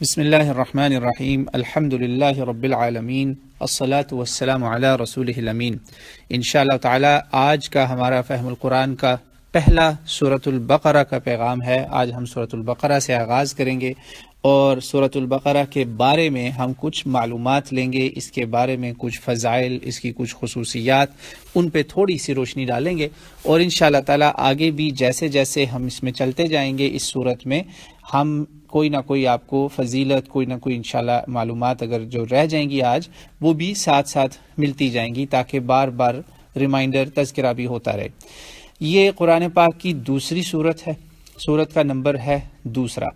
بسم اللہ الرحمن الرحیم الحمد للہ رب العالمین الصلاة والسلام علی رسولہ الامین۔ انشاءاللہ تعالی آج کا ہمارا فہم القرآن کا پہلا سورۃ البقرہ کا پیغام ہے۔ آج ہم سورۃ البقرہ سے آغاز کریں گے اور سورۃ البقرہ کے بارے میں ہم کچھ معلومات لیں گے، اس کے بارے میں کچھ فضائل، اس کی کچھ خصوصیات، ان پہ تھوڑی سی روشنی ڈالیں گے، اور انشاءاللہ تعالی آگے بھی جیسے جیسے ہم اس میں چلتے جائیں گے اس سورت میں ہم کوئی نہ کوئی آپ کو فضیلت، کوئی نہ کوئی انشاءاللہ معلومات اگر جو رہ جائیں گی آج، وہ بھی ساتھ ساتھ ملتی جائیں گی تاکہ بار بار ریمائنڈر، تذکرہ بھی ہوتا رہے۔ یہ قرآن پاک کی دوسری سورت ہے، سورت کا نمبر ہے دوسرا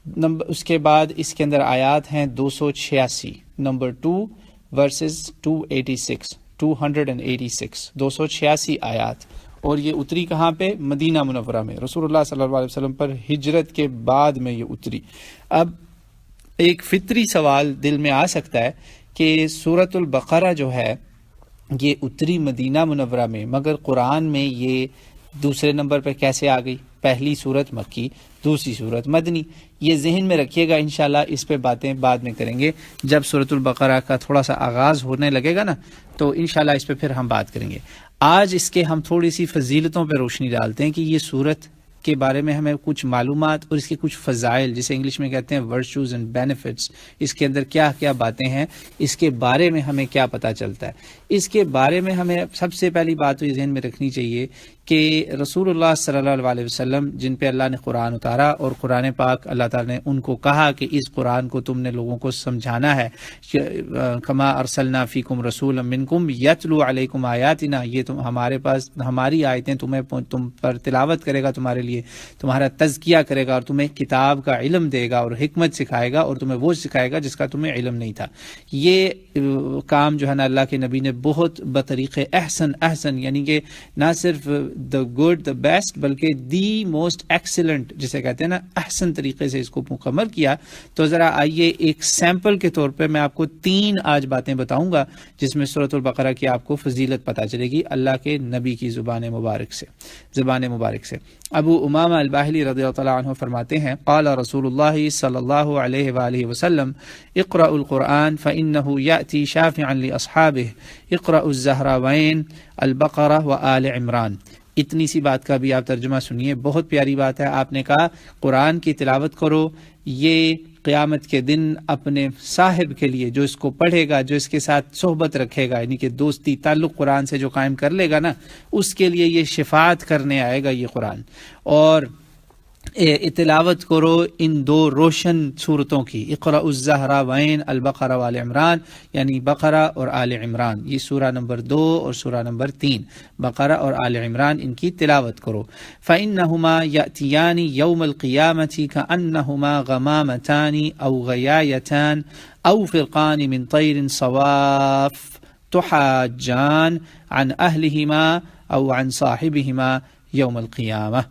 نمبر، اس کے بعد اس کے اندر آیات ہیں 286، نمبر 2 ورسز 286، 286 آیات، اور یہ اتری کہاں پہ؟ مدینہ منورہ میں، رسول اللہ صلی اللہ علیہ وسلم پر ہجرت کے بعد میں یہ اتری۔ اب ایک فطری سوال دل میں آ سکتا ہے کہ سورۃ البقرہ جو ہے یہ اتری مدینہ منورہ میں، مگر قرآن میں یہ دوسرے نمبر پہ کیسے آ گئی؟ پہلی سورت مکی، دوسری سورت مدنی۔ یہ ذہن میں رکھیے گا، انشاءاللہ اس پہ باتیں بعد میں کریں گے، جب سورۃ البقرہ کا تھوڑا سا آغاز ہونے لگے گا نا تو انشاءاللہ اس پہ پھر ہم بات کریں گے۔ آج اس کے ہم تھوڑی سی فضیلتوں پہ روشنی ڈالتے ہیں کہ یہ سورت کے بارے میں ہمیں کچھ معلومات اور اس کے کچھ فضائل، جسے انگلش میں کہتے ہیں ورچوز اینڈ بینیفٹس، اس کے اندر کیا کیا باتیں ہیں، اس کے بارے میں ہمیں کیا پتہ چلتا ہے۔ اس کے بارے میں ہمیں سب سے پہلی بات تو یہ ذہن میں رکھنی چاہیے کہ رسول اللہ صلی اللہ علیہ وسلم جن پہ اللہ نے قرآن اتارا، اور قرآن پاک اللہ تعالیٰ نے ان کو کہا کہ اس قرآن کو تم نے لوگوں کو سمجھانا ہے، کما ارسلنا فیکم رسولا منکم یتلو علیکم آیاتنا، یہ تم ہمارے پاس ہماری آیتیں تم پر تلاوت کرے گا، تمہارے لیے تمہارا تزکیہ کرے گا، اور تمہیں کتاب کا علم دے گا اور حکمت سکھائے گا، اور تمہیں وہ سکھائے گا جس کا تمہیں علم نہیں تھا۔ یہ کام جو ہے نا اللہ کے نبی نے بہت بطریق احسن یعنی کہ نہ صرف the good the best بلکہ the most excellent جسے کہتے ہیں نا احسن طریقے سے اس کو مکمل کیا۔ تو ذرا آئیے ایک سیمپل کے طور پہ میں آپ کو 3 آج باتیں بتاؤں گا جس میں سورۃ البقرہ کی آپ کو فضیلت پتہ چلے گی اللہ کے نبی کی زبان مبارک سے۔ ابو امامہ الباہلی رضی اللہ تعالیٰ عنہ فرماتے ہیں قال رسول اللہ صلی اللہ علیہ وآلہ وسلم اقرأ القرآن فإنه يأتي شافعا لأصحابه اقرأ الزہراوین البقرہ وآل عمران۔ اتنی سی بات کا بھی آپ ترجمہ سنیے، بہت پیاری بات ہے۔ آپ نے کہا قرآن کی تلاوت کرو، یہ قیامت کے دن اپنے صاحب کے لیے، جو اس کو پڑھے گا، جو اس کے ساتھ صحبت رکھے گا، یعنی کہ دوستی تعلق قرآن سے جو قائم کر لے گا نا، اس کے لیے یہ شفاعت کرنے آئے گا یہ قرآن۔ اور تلاوت کرو ان 2 روشن صورتوں کی، اقرأ الزہراوین البقرہ وآل عمران، یعنی بقرہ اور آل عمران، یہ سورہ نمبر 2 اور سورہ نمبر 3 بقرہ اور آل عمران، ان کی تلاوت کرو۔ فإنہما یأتیان یوم القیامۃ کأنہما غمامتان او غیایتان او فرقان من طیر صواف تحاجان عن اہلہما او عن صاحبہما یوم القیامہ۔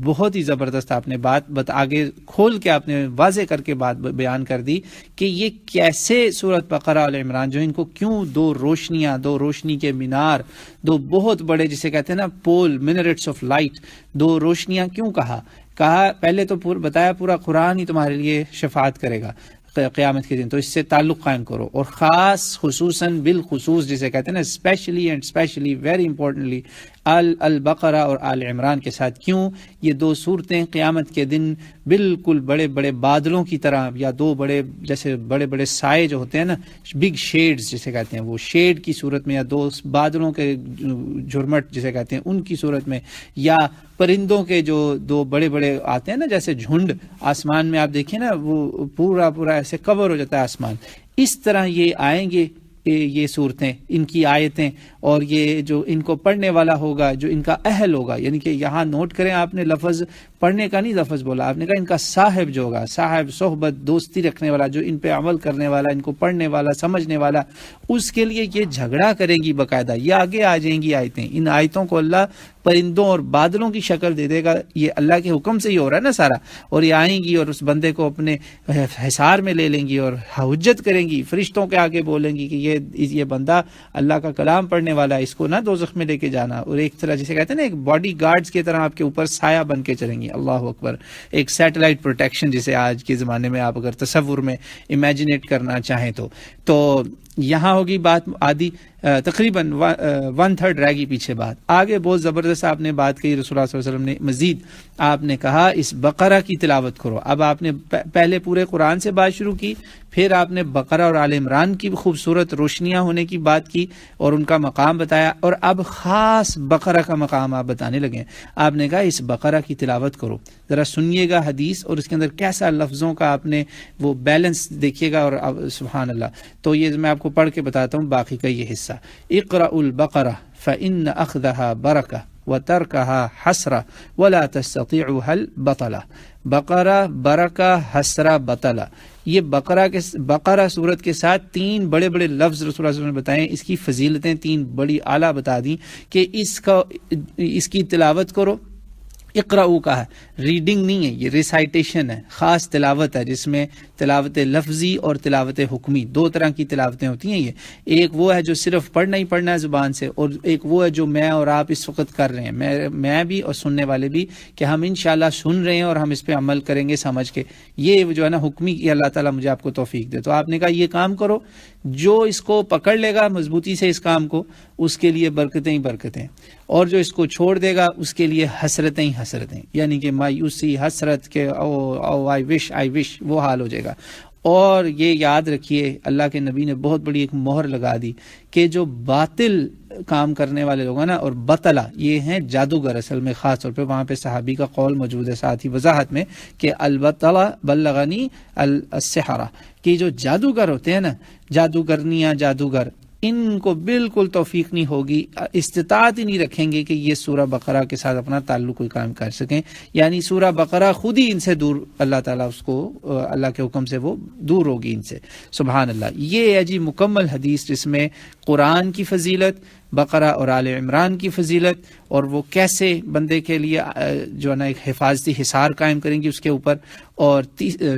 بہت ہی زبردست آپ نے بات آگے کھول کے آپ نے واضح کر کے بات بیان کر دی کہ یہ کیسے سورۃ بقرہ اور عمران جو ان کو کیوں 2 روشنیاں، 2 روشنی کے مینار، 2 بہت بڑے جسے کہتے ہیں نا پول، منرٹس آف لائٹ، 2 روشنیاں کیوں کہا پہلے تو بتایا پورا قرآن ہی تمہارے لیے شفاعت کرے گا قیامت کے دن، تو اس سے تعلق قائم کرو، اور خاص خصوصاً بالخصوص جسے کہتے ہیں نا اسپیشلی ویری امپورٹنٹلی البقرہ اور آل عمران کے ساتھ۔ کیوں؟ یہ 2 صورتیں قیامت کے دن بالکل بڑے بڑے بادلوں کی طرح، یا 2 بڑے بڑے سائے جو ہوتے ہیں نا، بگ شیڈز جسے کہتے ہیں، وہ شیڈ کی صورت میں، یا 2 بادلوں کے جھرمٹ جسے کہتے ہیں ان کی صورت میں، یا پرندوں کے جو 2 بڑے بڑے آتے ہیں نا جیسے جھنڈ، آسمان میں آپ دیکھیں نا وہ پورا ایسے کور ہو جاتا ہے آسمان، اس طرح یہ آئیں گے یہ صورتیں، ان کی آیتیں، اور یہ جو ان کو پڑھنے والا ہوگا، جو ان کا اہل ہوگا، یعنی کہ یہاں نوٹ کریں آپ نے لفظ پڑھنے کا نہیں لفظ بولا، آپ نے کہا ان کا صاحب جو ہوگا، صاحب صحبت، دوستی رکھنے والا، جو ان پہ عمل کرنے والا، ان کو پڑھنے والا، سمجھنے والا، اس کے لیے یہ جھگڑا کرے گی باقاعدہ۔ یہ آگے آ جائیں گی آیتیں، ان آیتوں کو اللہ پرندوں اور بادلوں کی شکل دے دے گا، یہ اللہ کے حکم سے ہی ہو رہا ہے نا سارا، اور یہ آئیں گی اور اس بندے کو اپنے حصار میں لے لیں گی اور حجت کریں گی، فرشتوں کے آگے بولیں گی کہ یہ بندہ اللہ کا کلام پڑھنے والا ہے، اس کو نہ دوزخ میں لے کے جانا، اور ایک طرح جسے کہتے ہیں نا ایک باڈی گارڈز کی طرح آپ کے اوپر سایہ بن کے چلیں گے۔ گی. اللہ اکبر. ایک سیٹلائٹ پروٹیکشن جسے آج کے زمانے میں آپ اگر تصور میں امیجنیٹ کرنا چاہیں تو یہاں ہوگی بات آدھی تقریباً 1/3 رہ گئی پیچھے بات. آگے بہت زبردست آپ نے بات کہی. رسول اللہ صلی اللہ علیہ وسلم نے مزید آپ نے کہا اس بقرہ کی تلاوت کرو. اب آپ نے پہلے پورے قرآن سے بات شروع کی, پھر آپ نے بقرہ اور آل عمران کی خوبصورت روشنیاں ہونے کی بات کی اور ان کا مقام بتایا, اور اب خاص بقرہ کا مقام آپ بتانے لگے. آپ نے کہا اس بقرہ کی تلاوت کرو. ذرا سنیے گا حدیث اور اس کے اندر کیسا لفظوں کا آپ نے وہ بیلنس دیکھیے گا, اور سبحان اللہ. تو یہ میں آپ کو پڑھ کے بتاتا ہوں باقی کا یہ حصہ. اقرأ البقرہ فإن أخذها برکہ وترکها حسرہ ولا تستطيعها البطلہ. بقرہ برکہ حسرہ بطلہ, یہ بقرہ صورت کے ساتھ 3 بڑے بڑے لفظ رسول اللہ صلی اللہ علیہ وسلم نے بتائے. اس کی فضیلتیں 3 بڑی اعلیٰ بتا دیں کہ اس کی تلاوت کرو. اقرأو کا ہے, ریڈنگ نہیں ہے, یہ ریسائٹیشن ہے, خاص تلاوت ہے جس میں تلاوت لفظی اور تلاوت حکمی 2 طرح کی تلاوتیں ہوتی ہیں. یہ ایک وہ ہے جو صرف پڑھنا ہی پڑھنا ہے زبان سے, اور ایک وہ ہے جو میں اور آپ اس وقت کر رہے ہیں, میں بھی اور سننے والے بھی, کہ ہم انشاءاللہ سن رہے ہیں اور ہم اس پہ عمل کریں گے سمجھ کے. یہ جو ہے نا حکمی کی اللہ تعالیٰ مجھے آپ کو توفیق دے. تو آپ نے کہا یہ کام کرو, جو اس کو پکڑ لے گا مضبوطی سے اس کام کو, اس کے لیے برکتیں ہی برکتیں, اور جو اس کو چھوڑ دے گا اس کے لیے حسرتیں ہی حسرتیں, یعنی کہ مایوسی حسرت کے او آئی وش وہ حال ہو جائے گا. اور یہ یاد رکھیے اللہ کے نبی نے بہت بڑی ایک مہر لگا دی کہ جو باطل کام کرنے والے لوگ ہیں نا, اور بطلہ یہ ہیں جادوگر اصل میں, خاص طور پہ وہاں پہ صحابی کا قول موجود ہے ساتھ ہی وضاحت میں کہ البطلہ بلغنی السحرہ, کہ جو جادوگر ہوتے ہیں نا, جادوگرنیاں جادوگر, ان کو بالکل توفیق نہیں ہوگی, استطاعت ہی نہیں رکھیں گے کہ یہ سورہ بقرہ کے ساتھ اپنا تعلق کوئی کام کر سکیں. یعنی سورہ بقرہ خود ہی ان سے دور, اللہ تعالیٰ اس کو اللہ کے حکم سے وہ دور ہوگی ان سے. سبحان اللہ. یہ ہے جی مکمل حدیث جس میں قرآن کی فضیلت, بقرہ اور آل عمران کی فضیلت, اور وہ کیسے بندے کے لیے جو ہے نا ایک حفاظتی حصار قائم کریں گی اس کے اوپر, اور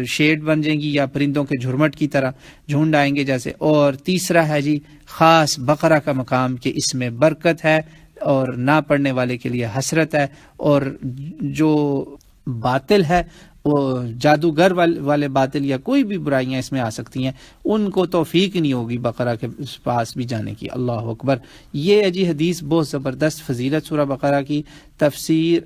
شیڈ بن جائیں گی یا پرندوں کے جھرمٹ کی طرح جھنڈ آئیں گے جیسے. اور تیسرا ہے جی خاص بقرہ کا مقام کہ اس میں برکت ہے اور نہ پڑھنے والے کے لیے حسرت ہے, اور جو باطل ہے وہ جادوگر والے باطل یا کوئی بھی برائیاں اس میں آ سکتی ہیں, ان کو توفیق نہیں ہوگی بقرہ کے پاس بھی جانے کی. اللہ اکبر. یہ ہے جی حدیث بہت زبردست فضیلت سورہ بقرہ کی. تفسیر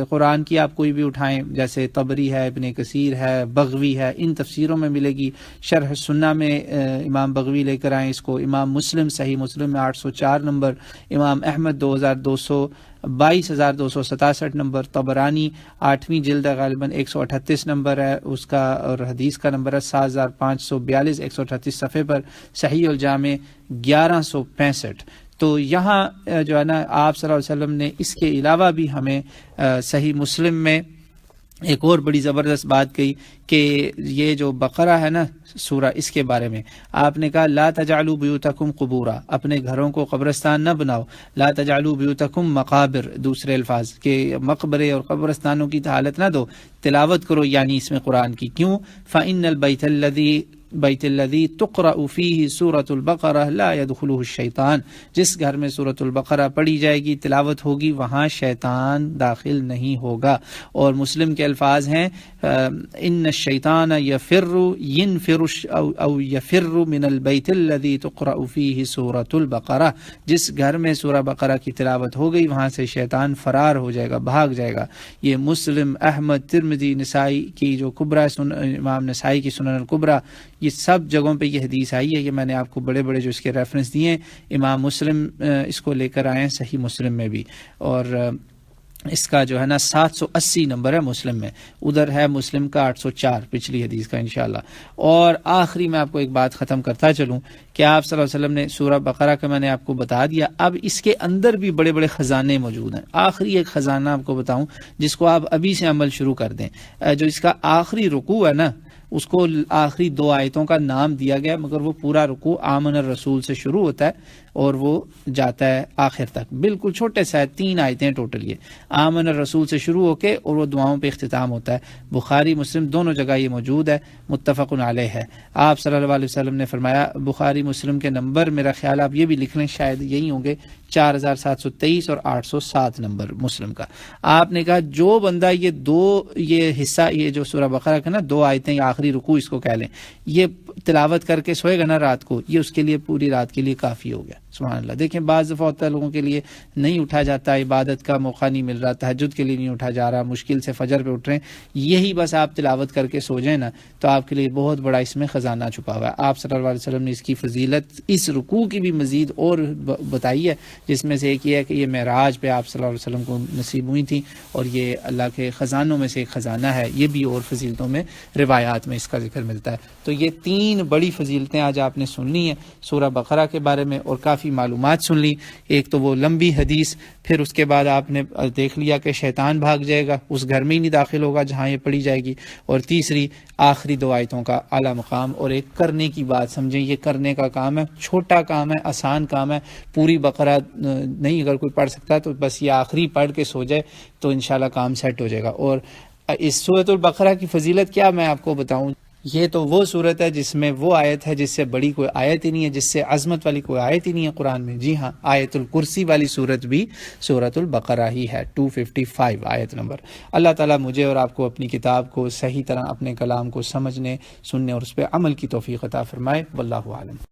قرآن کی آپ کوئی بھی اٹھائیں, جیسے طبری ہے, ابن کثیر ہے, بغوی ہے, ان تفسیروں میں ملے گی. شرح سنہ میں امام بغوی لے کر آئیں اس کو, امام مسلم صحیح مسلم میں 804 نمبر, امام احمد 2267 نمبر, طبرانی 8ویں جلد غالباً 138 نمبر ہے اس کا, اور حدیث کا نمبر ہے 7542 138 صفحے پر, صحیح الجامع 1165. تو یہاں جو ہے نا آپ صلی اللہ علیہ وسلم نے اس کے علاوہ بھی ہمیں صحیح مسلم میں ایک اور بڑی زبردست بات کہی کہ یہ جو بقرہ ہے نا سورہ, اس کے بارے میں آپ نے کہا لا تجعلوا بیوتکم قبورا, اپنے گھروں کو قبرستان نہ بناؤ. لا تجعلوا بیوتکم مقابر, دوسرے الفاظ کہ مقبرے اور قبرستانوں کی حالت نہ دو, تلاوت کرو یعنی اس میں قرآن کی. کیوں؟ فإن البیت الذی تقرأ فیہ سورۃ البقرہ لا يدخلہ الشیطان, جس گھر میں سورۃ البقرہ پڑھی جائے گی, تلاوت ہوگی, وہاں شیطان داخل نہیں ہوگا. اور مسلم کے الفاظ ہیں ان الشیطان ينفر من البیت الذی تقرأ فیہ سورۃ البقرہ, جس گھر میں سورہ بقرہ کی تلاوت ہو گئی وہاں سے شیطان فرار ہو جائے گا, بھاگ جائے گا. یہ مسلم, احمد, ترمذی, نسائی کی جو کبرا امام نسائی کی سنن الکبرا, یہ سب جگہوں پہ یہ حدیث آئی ہے. یہ میں نے آپ کو بڑے بڑے جو اس کے ریفرنس دیے, امام مسلم اس کو لے کر آئے ہیں صحیح مسلم میں بھی, اور اس کا جو ہے نا 780 نمبر ہے مسلم میں, ادھر ہے مسلم کا 804 پچھلی حدیث کا انشاءاللہ. اور آخری میں آپ کو ایک بات ختم کرتا چلوں کہ آپ صلی اللہ علیہ وسلم نے سورہ بقرہ کا میں نے آپ کو بتا دیا, اب اس کے اندر بھی بڑے بڑے خزانے موجود ہیں. آخری ایک خزانہ آپ کو بتاؤں جس کو آپ ابھی سے عمل شروع کر دیں. جو اس کا آخری رکوع ہے نا, اس کو آخری 2 آیتوں کا نام دیا گیا, مگر وہ پورا رکوع آمن الرسول سے شروع ہوتا ہے اور وہ جاتا ہے آخر تک، بالکل چھوٹے سے 3 آیتیں ٹوٹل، یہ آمن الرسول سے شروع ہو کے اور وہ دعاؤں پہ اختتام ہوتا ہے۔ بخاری مسلم دونوں جگہ یہ موجود ہے، متفق علیہ ہے۔ آپ صلی اللہ علیہ وسلم نے فرمایا، بخاری مسلم کے نمبر میرا خیال آپ یہ بھی لکھ لیں، شاید یہی ہوں گے، 4723 اور 807 نمبر مسلم کا۔ آپ نے کہا جو بندہ یہ حصہ، یہ جو سورہ بقرہ کا نا 2 آیتیں یا آخری رکوع اس کو کہہ لیں، یہ تلاوت کر کے سوئے گا نا رات کو، یہ اس کے لیے پوری رات کے لیے کافی ہو گیا۔ سبحان اللہ۔ دیکھیں بعض دفعہ ہوتا ہے لوگوں کے لیے نہیں اٹھا جاتا، عبادت کا موقع نہیں مل رہا، تہجد کے لیے نہیں اٹھا جا رہا، مشکل سے فجر پہ اٹھ رہے ہیں، یہی بس آپ تلاوت کر کے سو جائیں نا تو آپ کے لیے بہت بڑا اس میں خزانہ چھپا ہوا ہے۔ آپ صلی اللہ علیہ وسلم نے اس کی فضیلت اس رکوع کی بھی مزید اور بتائی ہے، جس میں سے ایک یہ ہے کہ یہ معراج پہ آپ صلی اللہ علیہ وسلم کو نصیب ہوئی تھی، اور یہ اللہ کے خزانوں میں سے ایک خزانہ ہے، یہ بھی اور فضیلتوں میں روایات میں اس کا ذکر ملتا ہے۔ تو یہ 3 بڑی فضیلتیں آج آپ نے سن لی ہیں سورہ بقرہ کے بارے میں، اور کافی معلومات سن لی۔ ایک تو وہ لمبی حدیث، پھر اس کے بعد آپ نے دیکھ لیا کہ شیطان بھاگ جائے گا، اس گھر میں ہی نہیں داخل ہوگا جہاں یہ پڑھی جائے گی، اور تیسری آخری 2 آیتوں کا اعلیٰ مقام، اور ایک کرنے کی بات سمجھیں، یہ کرنے کا کام ہے، چھوٹا کام ہے، آسان کام ہے، پوری بقرہ نہیں اگر کوئی پڑھ سکتا تو بس یہ آخری پڑھ کے سو جائے تو انشاءاللہ کام سیٹ ہو جائے گا۔ اور اس سورۃ البقرہ کی فضیلت کیا میں آپ کو بتاؤں، یہ تو وہ صورت ہے جس میں وہ آیت ہے جس سے بڑی کوئی آیت ہی نہیں ہے، جس سے عظمت والی کوئی آیت ہی نہیں ہے قرآن میں۔ جی ہاں، آیت الکرسی والی صورت بھی سورۃ البقرہ ہی ہے، 255 آیت نمبر۔ اللہ تعالیٰ مجھے اور آپ کو اپنی کتاب کو صحیح طرح، اپنے کلام کو سمجھنے، سننے اور اس پہ عمل کی توفیق عطا فرمائے۔ واللہ اعلم۔